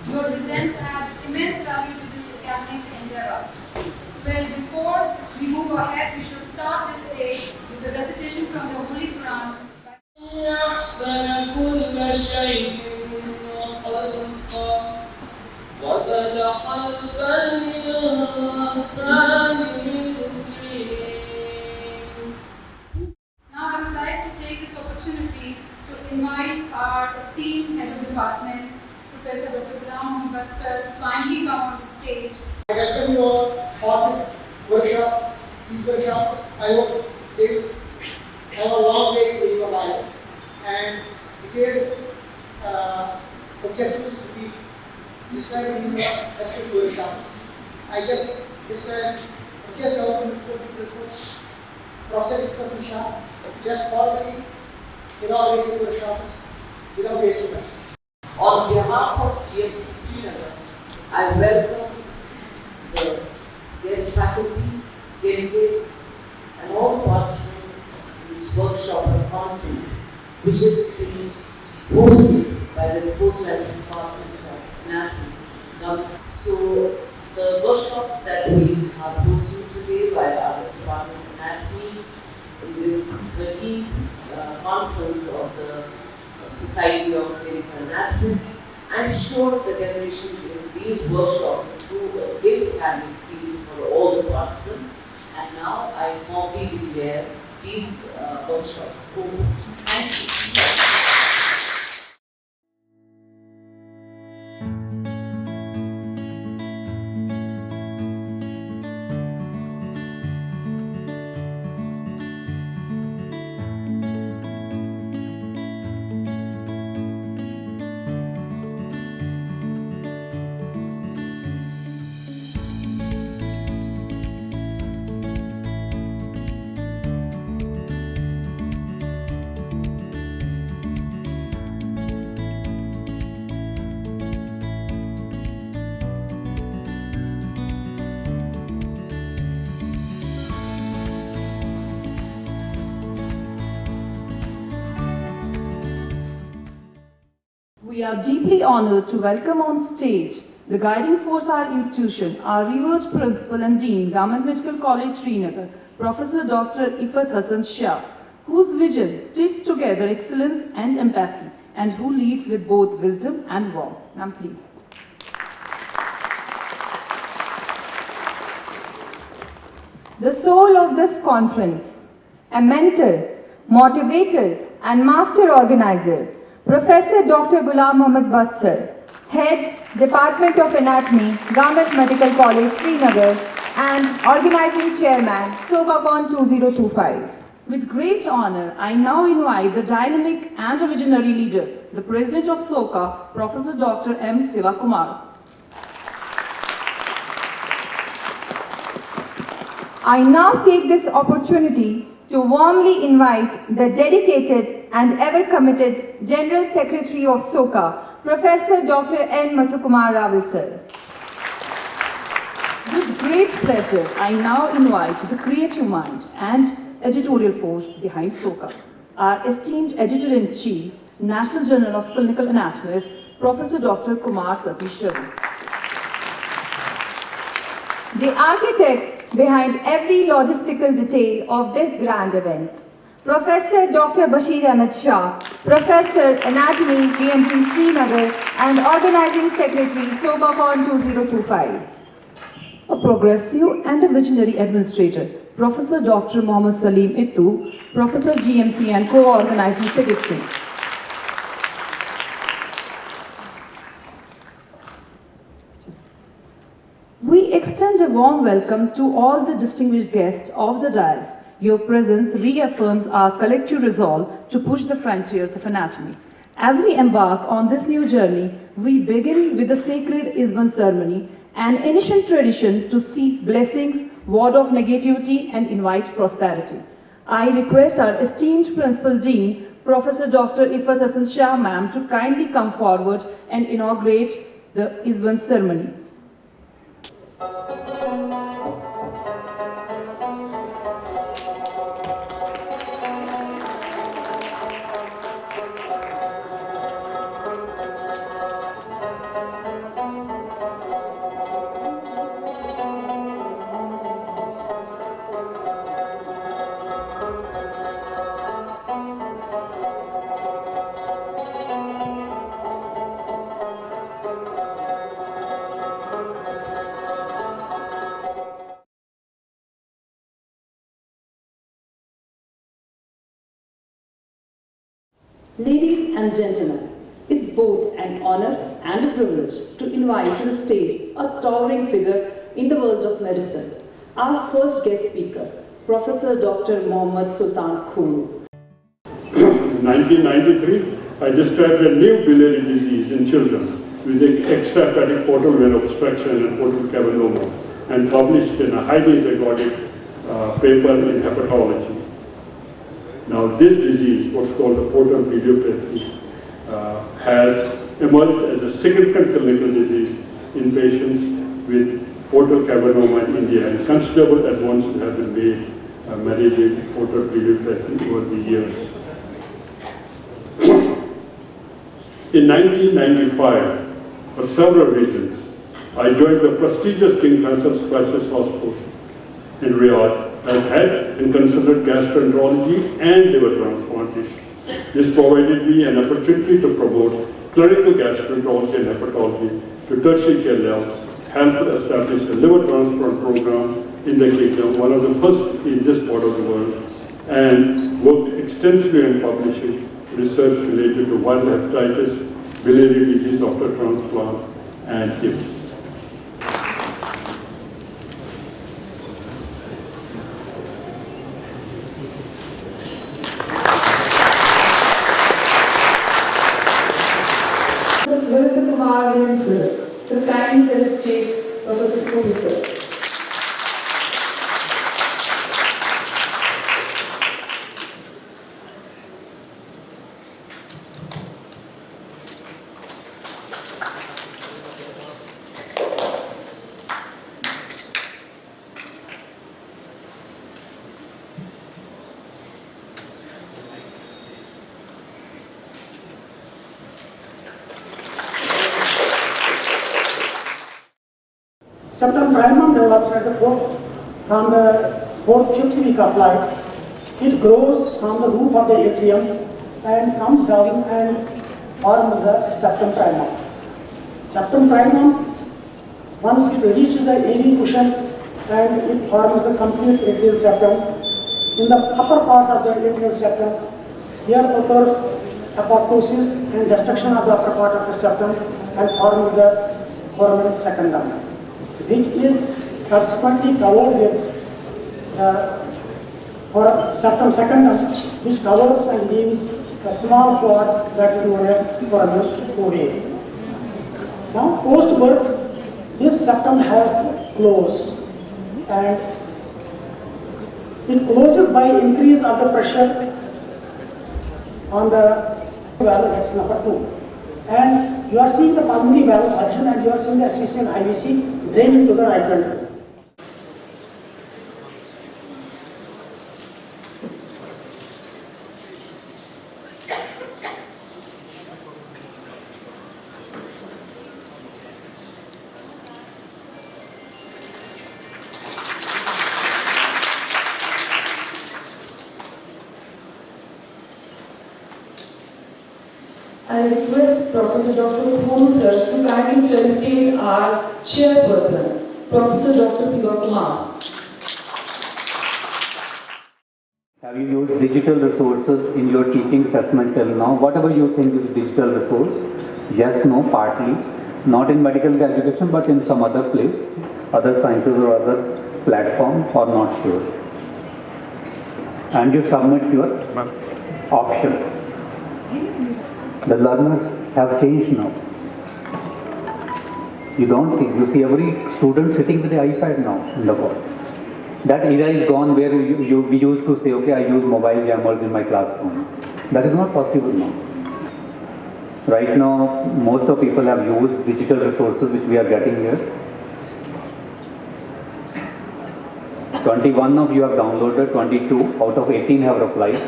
Your presence adds immense value to this academic endeavor. Well, before we move ahead, we shall start this day with a recitation from the Holy Quran. أحسن كل شيء خلقا وبدأ خلق الإنسان من طين. Now I would like to take this opportunity to invite our esteemed head of department, Professor Dr. Ghulam Mohammed sir, kindly come on the stage. I welcome you all for this workshop. These workshops, I hope they have a long way in your lives, and their objectives to be described in your respective workshops. I just request our principal, Professor Ikram Shah, just formally inaugurate these workshops without wasting time. On behalf of GMC Srinagar, I welcome the guest faculty, delegates, and all participants in this workshop and conference, which is being hosted by the Postgraduate Department of Anatomy. So, the workshops that we are hosting today by our Department of Anatomy in this 13th conference of the Society of Clinical Anatomists, I'm sure the generation in these workshops will do a great academic feat for all the participants. And now I formally declare these workshops open. Thank you. We are deeply honored to welcome on stage the guiding force of our institution, our revered Principal and Dean, Government Medical College, Srinagar, Professor Dr. Ifat Hassan Shah, whose vision stitches together excellence and empathy, and who leads with both wisdom and warmth. Ma'am, please. The soul of this conference, a mentor, motivator, and master organizer, Professor Dr. Ghulam Mohammed Batsar, Head, Department of Anatomy, Government Medical College, Srinagar, and Organizing Chairman, SOCACON 2025. With great honor, I now invite the dynamic and visionary leader, the President of SOCA, Professor Dr. M. Sivakumar. I now take this opportunity to warmly invite the dedicated and ever-committed General Secretary of SOCA, Professor Dr. N. Mathukumar Raval sir. With great pleasure, I now invite the creative mind and editorial force behind SOCA, our esteemed Editor-in-Chief, National Journal of Clinical Anatomists, Professor Dr. Kumar Satish Ravi. The architect behind every logistical detail of this grand event, Professor Dr. Bashir Ahmed Shah, Professor Anatomy, GMC Srinagar, and Organizing Secretary, SOCACON 2025. A progressive and a visionary administrator, Professor Dr. Mohammad Salim Ittu, Professor GMC and Co-Organizing Secretary. We extend a warm welcome to all the distinguished guests of the dais. Your presence reaffirms our collective resolve to push the frontiers of anatomy. As we embark on this new journey, we begin with the sacred Isban ceremony, an ancient tradition to seek blessings, ward off negativity, and invite prosperity. I request our esteemed Principal Dean, Professor Dr. Ifat Hassan Shah ma'am, to kindly come forward and inaugurate the Isban ceremony. Ladies and gentlemen, it's both an honor and a privilege to invite to the stage a towering figure in the world of medicine, our first guest speaker, Professor Dr. Mohammad Sultan Khuru. In 1993, I described a new biliary disease in children with extrahepatic portal vein obstruction and portal cavernoma and published in a highly regarded paper in hepatology. Now this disease, what's called the portal pedopathy, has emerged as a significant clinical disease in patients with portal cavernoma in India, and considerable advances have been made managing portal pedopathy over the years. In 1995, for several reasons, I joined the prestigious King Faisal Specialist Hospital in Riyadh as head in considered gastroenterology and liver transplantation. This provided me an opportunity to promote clinical gastroenterology and hepatology to tertiary care levels, helped establish a liver transplant program in the kingdom, one of the first in this part of the world, and worked extensively on publishing research related to viral hepatitis, biliary disease after transplant, and HIPS. The time is Chief Professor Khuru. Septum primum develops at the from the fifth week of life. It grows from the roof of the atrium and comes down and forms the septum primum. Septum primum, once it reaches the AV cushions and it forms the complete atrial septum. In the upper part of the atrial septum, here occurs apoptosis and destruction of the upper part of the septum and forms the foramen secundum, which is subsequently covered with septum secundum, which covers and leaves a small pod that is known as foramen ovale. Now, post-birth, this septum has to close, and it closes by increase of the pressure on the valve, that's number 2. And you are seeing the pulmonary valve action, and you are seeing the SVC and IVC drain into the right ventricle. I request Professor Dr. Khuru sir to kindly felicitate our chairperson, Professor Dr. Siva Kumar. Have you used digital resources in your teaching assessment till now? Whatever you think is digital resource, yes, no, partly, not in medical education but in some other place, other sciences or other platform, or not sure. And you submit your option. The learners have changed now. You don't see, you see every student sitting with the iPad now in the board. That era is gone where we used to say, okay, I use mobile jammers in my classroom. That is not possible now. Right now, most of people have used digital resources which we are getting here. 21 of you have downloaded, 22 out of 18 have replied.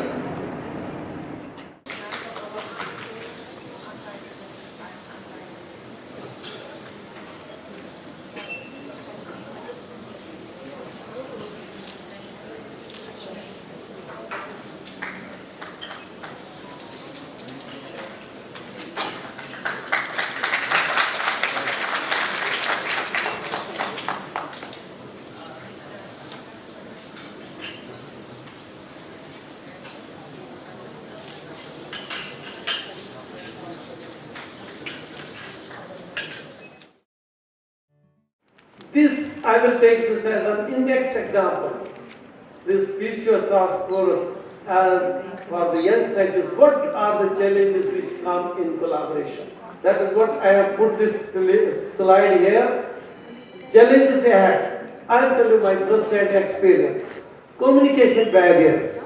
This, I will take this as an index example. This PCOS task force as for the young scientists, what are the challenges which come in collaboration? That is what I have put this slide here. Challenges ahead. I will tell you my first-hand experience. Communication barrier.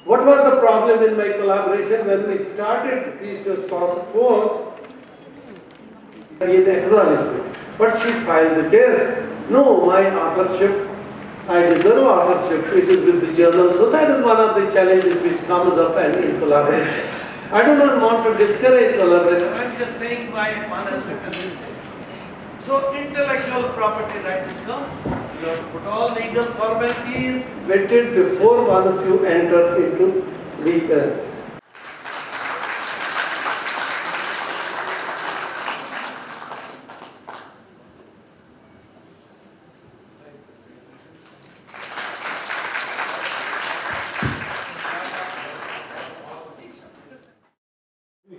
What was the problem in my collaboration when we started PCOS task force? In acknowledgement. But she filed the case. No, my authorship, I deserve authorship. It is with the journal. So that is one of the challenges which comes up and in collaboration. I do not want to discourage collaboration. I am just saying why one has to convince it. So intellectual property rights come. You have to put all legal formalities vetted before once you enter into the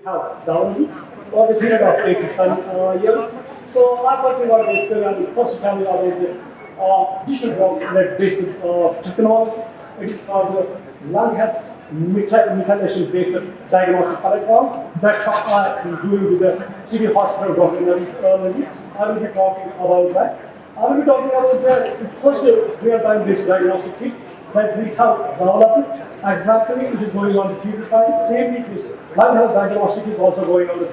have down for the period of 8 to 10 years. So I'm working on this and first tell you about the digital based technology. It is called the lung health methylation based diagnostic platform that I am doing with the city hospital documentary. I will be talking about that. I will be talking about the first real-time based diagnostic kit that we have developed. Exactly, it is going on the field trials. Same with this lung health diagnostic is also going on the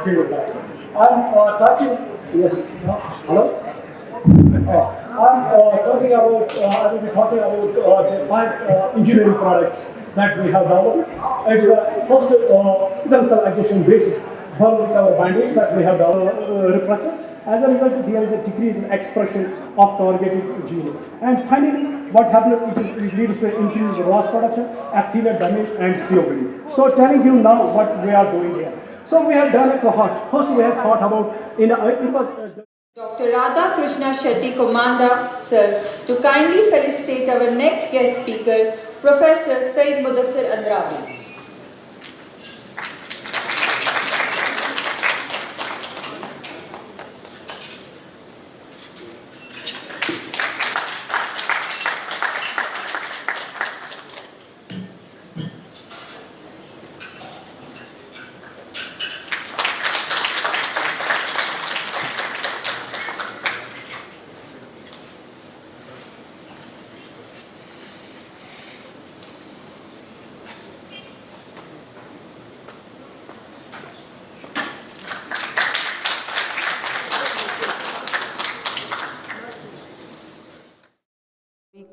field trials. I'm touching, yes, hello? I'm talking about, I will be talking about the 5 engineering products that we have developed. It is a first stem cell adjustment based bone cover binding that we have represented. As a result, there is a decrease in expression of targeted genes. And finally, what happens is it leads to increase in ROS production, activate damage, and COPD. So, telling you now what we are doing here. So, we have done a cohort. First, we have thought about Dr. Radha Krishna Shetty Komanda, sir, to kindly felicitate our next guest speaker, Professor Said Mudassir Andrabi.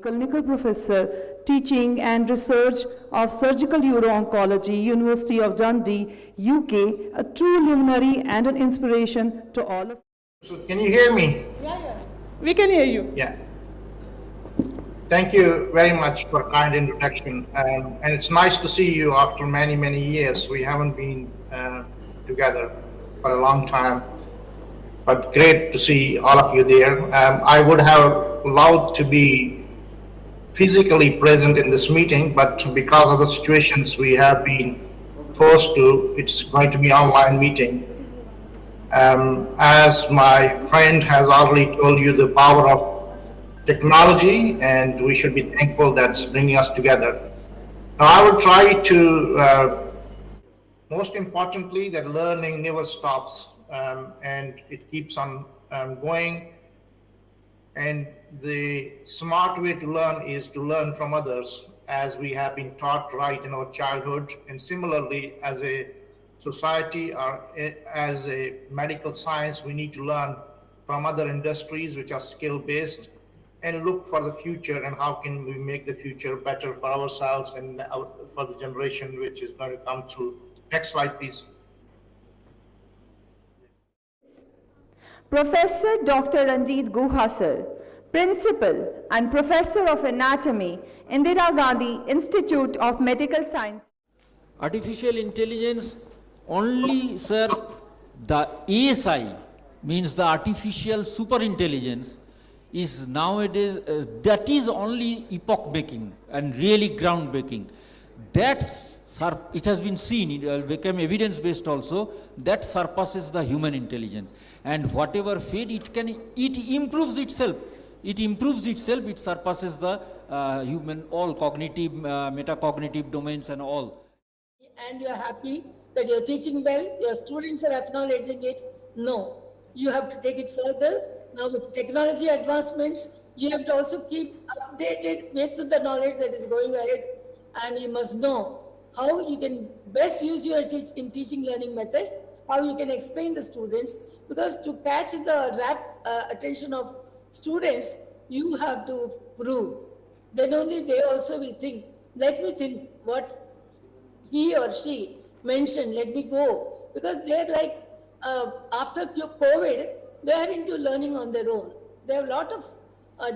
Clinical Professor, Teaching and Research of Surgical Uro-Oncology, University of Dundee, UK, a true luminary and an inspiration to all of. So can you hear me? Yeah. We can hear you. Yeah. Thank you very much for kind introduction. And it's nice to see you after many, many years. We haven't been together for a long time, but great to see all of you there. I would have loved to be physically present in this meeting, but because of the situations we have been forced to, it's going to be online meeting. As my friend has already told you, the power of technology, and we should be thankful that's bringing us together. Now I will try to, most importantly, that learning never stops, and it keeps on going. And the smart way to learn is to learn from others, as we have been taught right in our childhood. And similarly, as a society or as a medical science, we need to learn from other industries which are skill-based and look for the future and how can we make the future better for ourselves and for the generation which is going to come through. Next slide, please. Professor Dr. Ranjit Guha, sir, Principal and Professor of Anatomy, Indira Gandhi Institute of Medical Science. Artificial intelligence only, sir, the ASI means the artificial super intelligence is nowadays, that is only epoch making and really groundbreaking. That it has been seen, it became evidence-based also, that surpasses the human intelligence. And whatever field it improves itself. It improves itself, it surpasses the human, all cognitive, metacognitive domains and all. And you are happy that you are teaching well, your students are acknowledging it. No, you have to take it further. Now with technology advancements, you have to also keep updated with the knowledge that is going ahead, and you must know how you can best use your teaching learning methods, how you can explain the students, because to catch the rapt attention of students, you have to prove. Then only they also will think, let me think what he or she mentioned, let me go. Because they're like, after COVID, they are into learning on their own. They have a lot of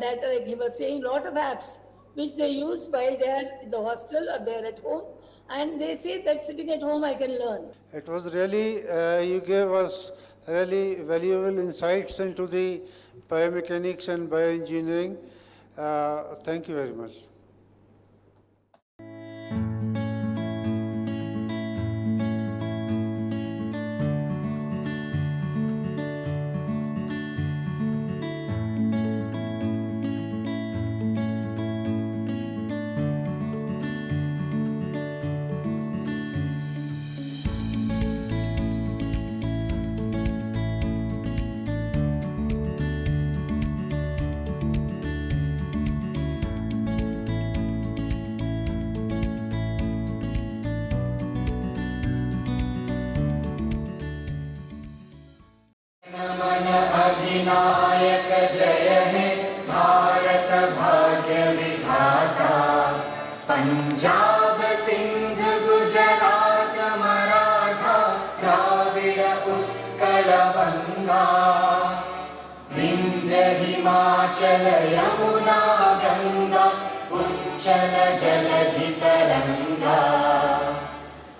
data, like he was saying, lot of apps, which they use while they are in the hostel or they are at home. And they say that sitting at home, I can learn. It was really, you gave us really valuable insights into the biomechanics and bioengineering. Thank you very much. अधिनायक जय हे भारत भाग्य विधाता, पंजाब सिंध गुजरात मराठा द्राविड उत्कल बंगा, विंध्य हिमाचल यमुना गंगा उच्चल जलधि तरंगा,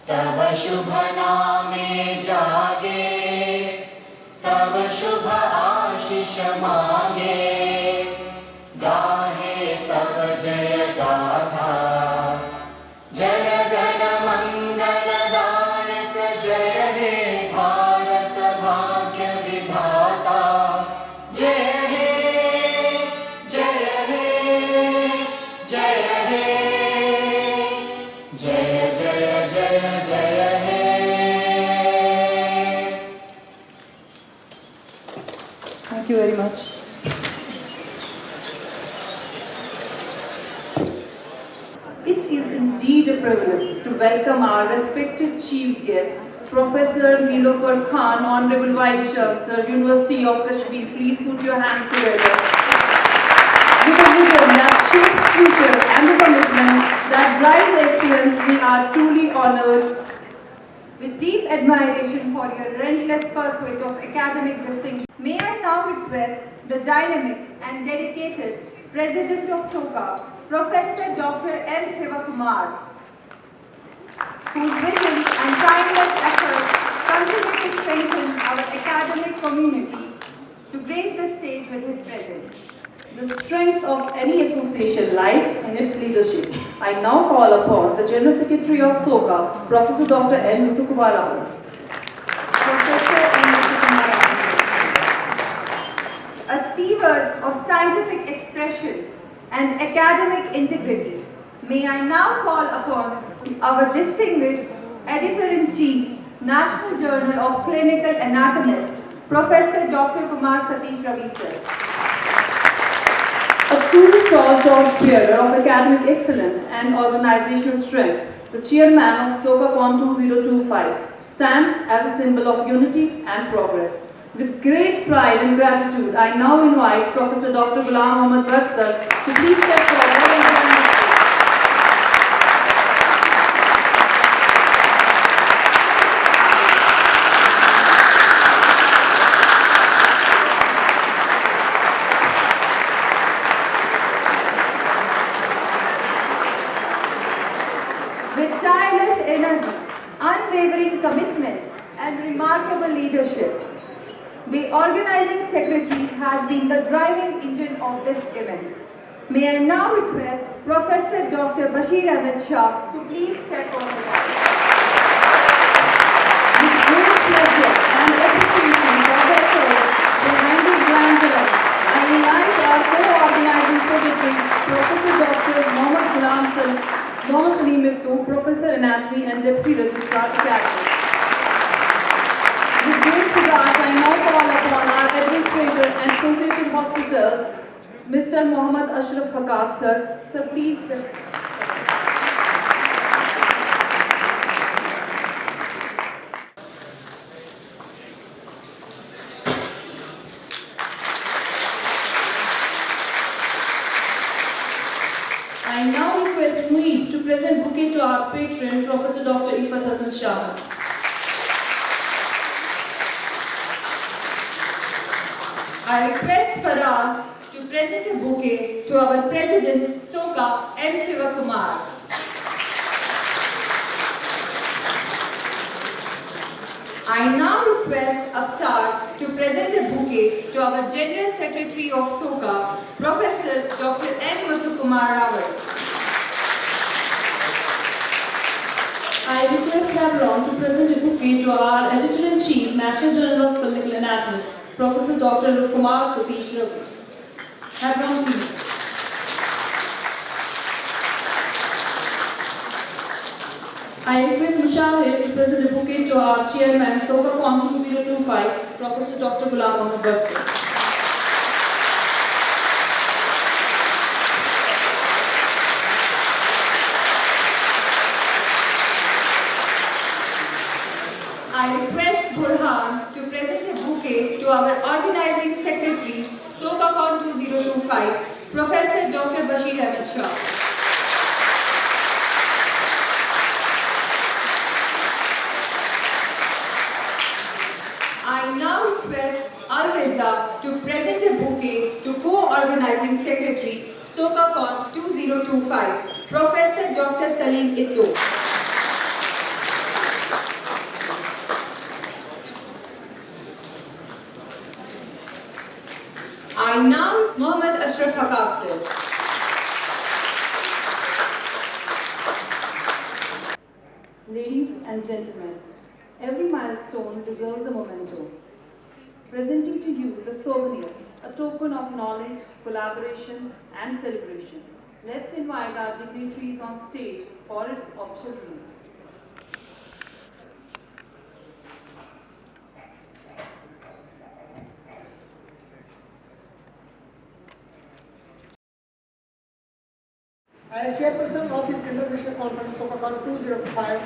तव शुभ नामे जागे तब शुभ आशीष मांगे, गाहे तब जय गाथा, जन गण मंगलदायक जय हे भारत भाग्य विधाता, जय हे जय हे जय हे जय जय जय जय हे। Thank you very much. It is indeed a privilege to welcome our respected chief guest, Professor Nilofer Khan, Honorable Vice Chancellor, University of Kashmir. Please put your hands together. With a vision that shapes future and a commitment that drives excellence, we are truly honored. With deep admiration for your relentless pursuit of academic distinction, may I now request the dynamic and dedicated President of SOCA, Professor Dr. M. Sivakumar, whose vision and tireless efforts continue to strengthen our academic community, to grace the stage with his presence. The strength of any association lies in its leadership. I now call upon the General Secretary of SOCA, Professor Dr. N. Muthukumar. A steward of scientific expression and academic integrity, may I now call upon our distinguished Editor-in-Chief, National Journal of Clinical Anatomists, Professor Dr. Kumar Satish Ravi sir. A truly tall torch-bearer of academic excellence and organizational strength, the chairman of SOCACON 2025 stands as a symbol of unity and progress. With great pride and gratitude, I now invite Professor Dr. Ghulam Mohammad Bhatt sir to please step forward and join us. With tireless energy, unwavering commitment, and remarkable leadership, the organizing secretary has been the driving engine of this event. May I now request Professor Dr. Bashir Ahmed Shah to please step on the mic. With great pleasure and appreciation for their service behind this grand event, I invite our co-organizing secretary, Professor Dr. Mohammad Salim, Professor Anatomy and Deputy Registrar Academy. With great regard, I now call upon our Administrator and Associated Hospitals, Mr. Mohammad Ashraf Haqqaq, sir. Sir, please. I now request Mueet to present bouquet to our patron, Professor Dr. Ifat Hassan Shah. I request Faraz to present a bouquet to our President, SOCA, M. Sivakumar. I now request Absar to present a bouquet to our General Secretary of SOCA, Professor Dr. N. Muthukumar Rawat. I request Havron to present a bouquet to our Editor-in-Chief, National Journal of Clinical Anatomists, Professor Dr. Kumar Satish Ravi. Havron, please. I request Mushahid to present a bouquet to our Chairman, SOCACON 2025, Professor Dr. Ghulam Ahmad Batsar. I request Burhan to present a bouquet to our Organizing Secretary, SOCACON 2025, Professor Dr. Bashir Ahmed Shah. I now request Al-Reza to present a bouquet to Co-Organizing Secretary, SOCACON 2025, Professor Dr. Salim Itto. I now Mohammad Ashraf Haqqaq, sir. Ladies and gentlemen, every milestone deserves a memento. Presenting to you the souvenir, a token of knowledge, collaboration, and celebration. Let's invite our dignitaries on stage for its official release. As chairperson of this international conference, SOCACON 2025,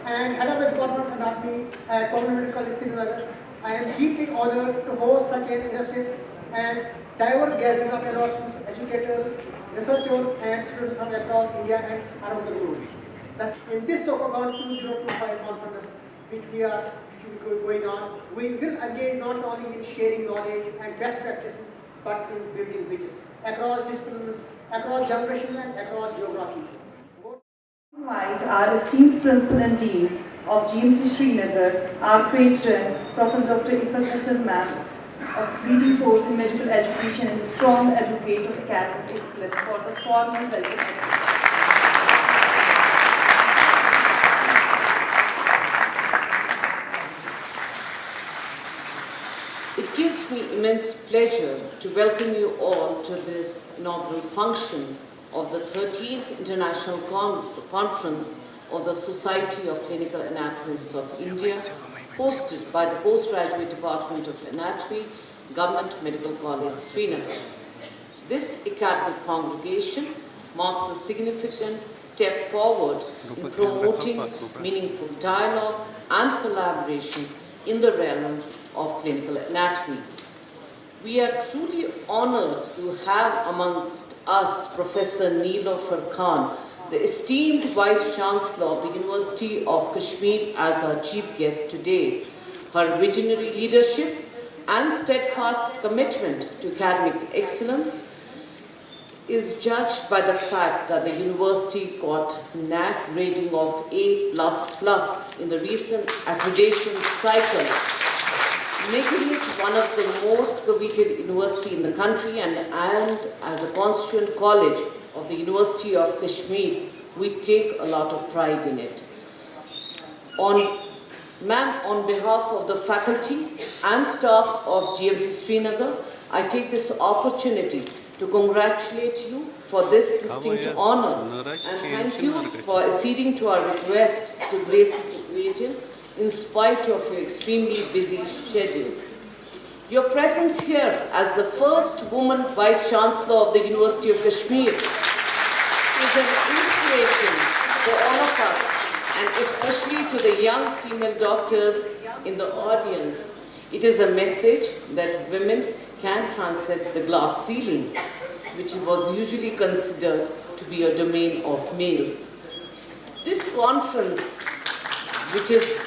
and head of the Department of Anatomy at Government Medical College, Srinagar, I am deeply honored to host such an illustrious and diverse gathering of Anatomists, educators, researchers, and students from across India and around the globe. That in this SOCACON 2025 conference, which we are going on, we will engage not only in sharing knowledge and best practices, but in building bridges across disciplines, across generations, and across geographies. Invite our esteemed Principal and Dean of GMC Srinagar, our patron, Professor Dr. Ifat Hassan Ma'am, of leading force in medical education and strong advocate of academic excellence for the formal welcome. It gives me immense pleasure to welcome you all to this inaugural function of the 13th International Conference of the Society of Clinical Anatomists of India, hosted by the Postgraduate Department of Anatomy, Government Medical College, Srinagar. This academic congregation marks a significant step forward in promoting meaningful dialogue and collaboration in the realm of clinical anatomy. We are truly honored to have amongst us Professor Nilofer Khan, the esteemed Vice Chancellor of the University of Kashmir, as our chief guest today. Her visionary leadership and steadfast commitment to academic excellence is judged by the fact that the university got NAAC rating of A++ in the recent accreditation cycle. making it one of the most coveted university in the country, and as a constituent college of the University of Kashmir, we take a lot of pride in it. Ma'am, on behalf of the faculty and staff of GMC Srinagar, I take this opportunity to congratulate you for this distinct honor and thank you for acceding to our request to grace this occasion in spite of your extremely busy schedule. Your presence here as the first woman Vice Chancellor of the University of Kashmir is an inspiration for all of us, and especially to the young female doctors in the audience. It is a message that women can transcend the glass ceiling, which was usually considered to be a domain of males. This conference, which is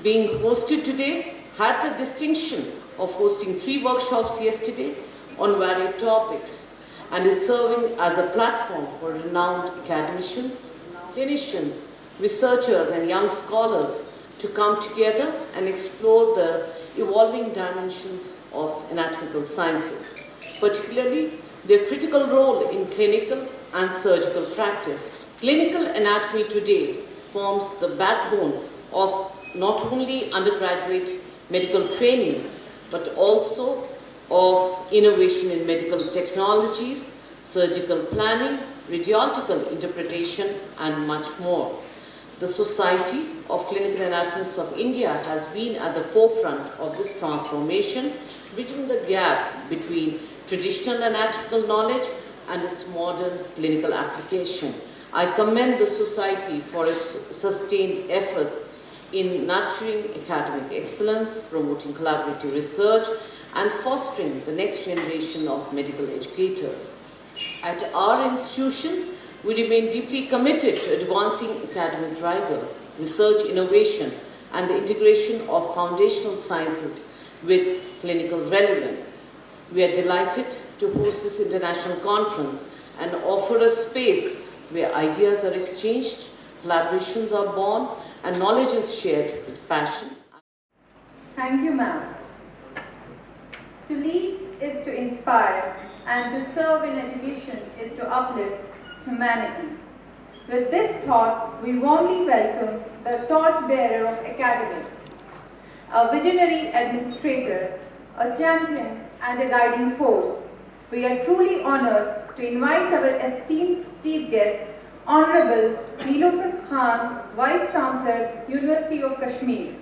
being hosted today, had the distinction of hosting 3 workshops yesterday on varied topics and is serving as a platform for renowned academicians, clinicians, researchers and young scholars to come together and explore the evolving dimensions of anatomical sciences, particularly their critical role in clinical and surgical practice. Clinical anatomy today forms the backbone of not only undergraduate medical training, but also of innovation in medical technologies, surgical planning, radiological interpretation, and much more. The Society of Clinical Anatomists of India has been at the forefront of this transformation, bridging the gap between traditional anatomical knowledge and its modern clinical application. I commend the Society for its sustained efforts in nurturing academic excellence, promoting collaborative research, and fostering the next generation of medical educators. At our institution, we remain deeply committed to advancing academic rigor, research innovation, and the integration of foundational sciences with clinical relevance. We are delighted to host this international conference and offer a space where ideas are exchanged, collaborations are born, and knowledge is shared with passion. Thank you, ma'am. To lead is to inspire, and to serve in education is to uplift humanity. With this thought, we warmly welcome the torchbearer of academics, a visionary administrator, a champion, and a guiding force. We are truly honored to invite our esteemed chief guest, Honorable Nilofer Khan, Vice Chancellor, University of Kashmir,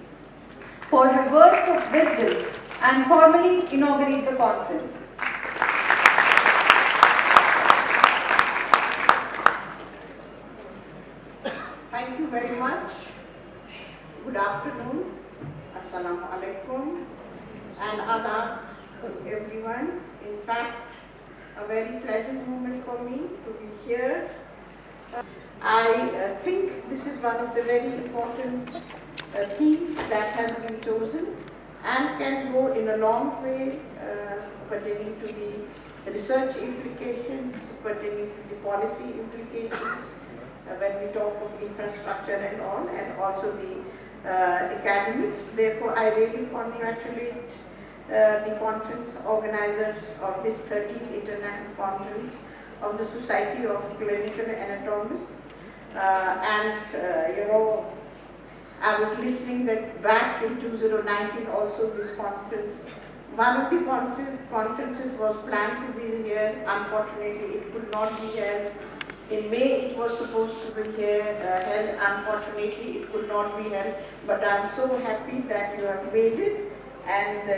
for her words of wisdom and formally inaugurate the conference. Thank you very much. Good afternoon. Assalamu alaikum and adab everyone. In fact, a very pleasant moment for me to be here. I think this is one of the very important themes that has been chosen and can go in a long way pertaining to the research implications, pertaining to the policy implications when we talk of infrastructure and all, and also the academics. Therefore, I really congratulate the conference organizers of this 13th International Conference of the Society of Clinical Anatomists. I was listening that back in 2019 also this conference, one of the conferences was planned to be here. Unfortunately, it could not be held. In May, it was supposed to be held. Unfortunately, it could not be held. But I'm so happy that you have made it, and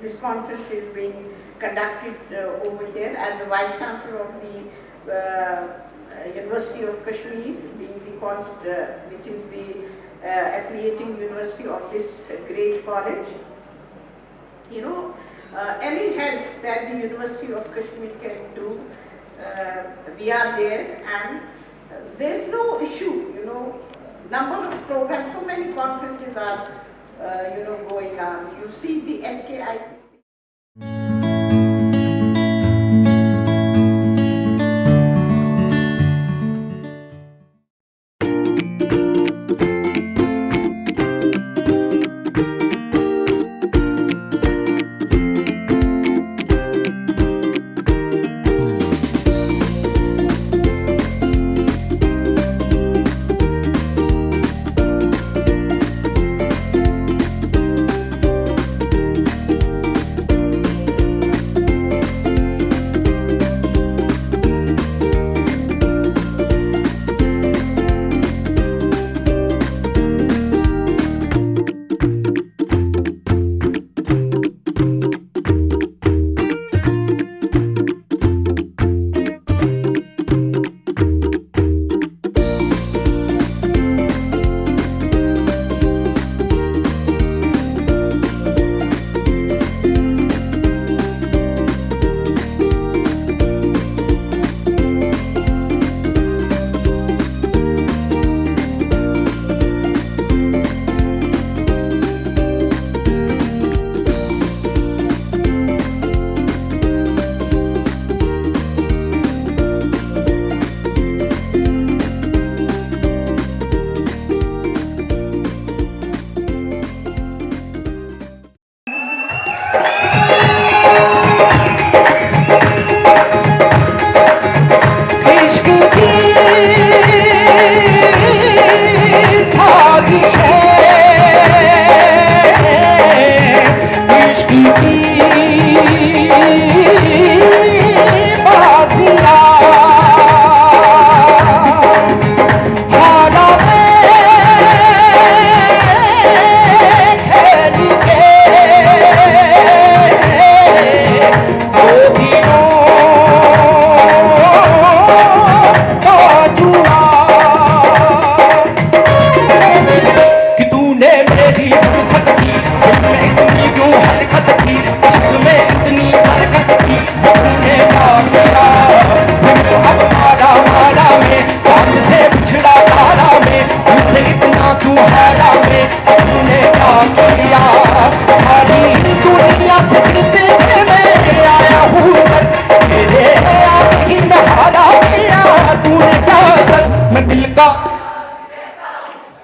this conference is being conducted over here as the Vice Chancellor of the University of Kashmir, being which is the affiliating university of this great college. Any help that the University of Kashmir can do, we are there, and there's no issue, number of programs, so many conferences are, going on. You see the SKICC.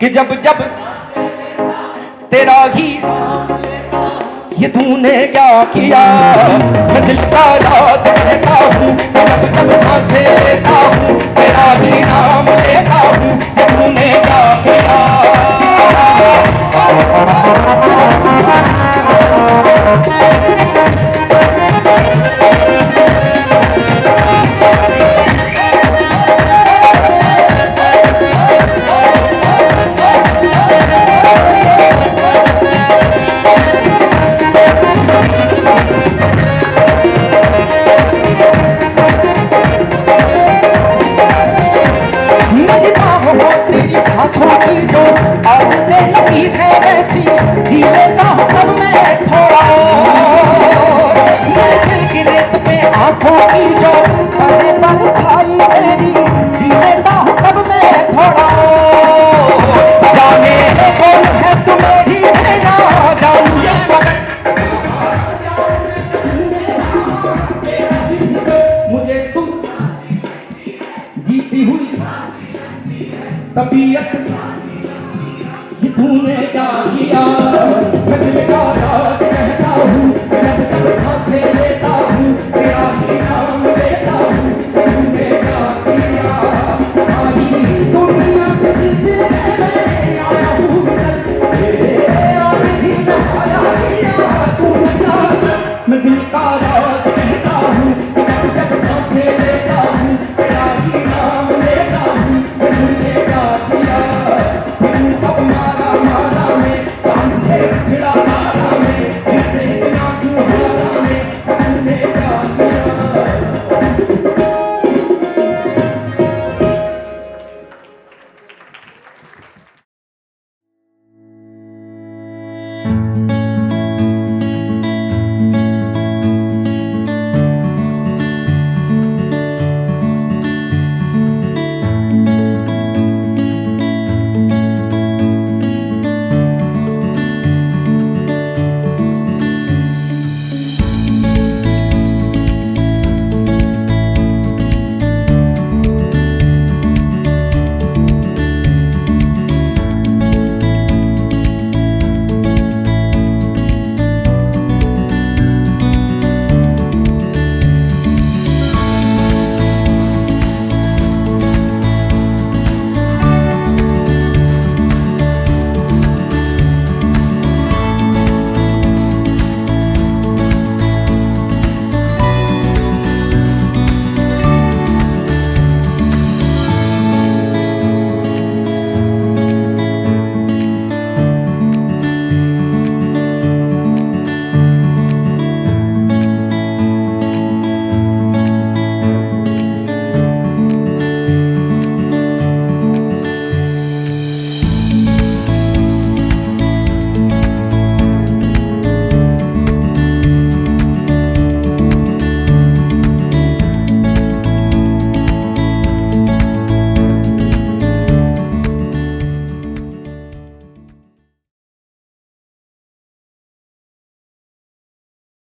कि जब जब तेरा ही ये तूने क्या किया, मैं दिल का राज कहता हूँ, जब जब सांसें लेता हूँ तेरा ही नाम लेता हूँ, ये तूने क्या किया। तेरी सांसों की जो आदतें लगी है वैसी जी लेता हूँ तब मैं थोड़ा, मेरे दिल की रेत पे आंखों की जो पले पर छाई तेरी जी लेता हूँ तब मैं थोड़ा, जाने कौन है तुम्हें ही देना जानू ये मुझे तुम जीती हुई तबीयत ये तूने क्या किया, मैं दिल का राज कहता हूँ, जब जब सांसें लेता हूँ तेरा ही नाम लेता हूँ, तूने क्या किया। सारी दुनिया से जितने मैं आया हूँ तेरे आगे ही मैं आया, तूने क्या, मैं दिल का राज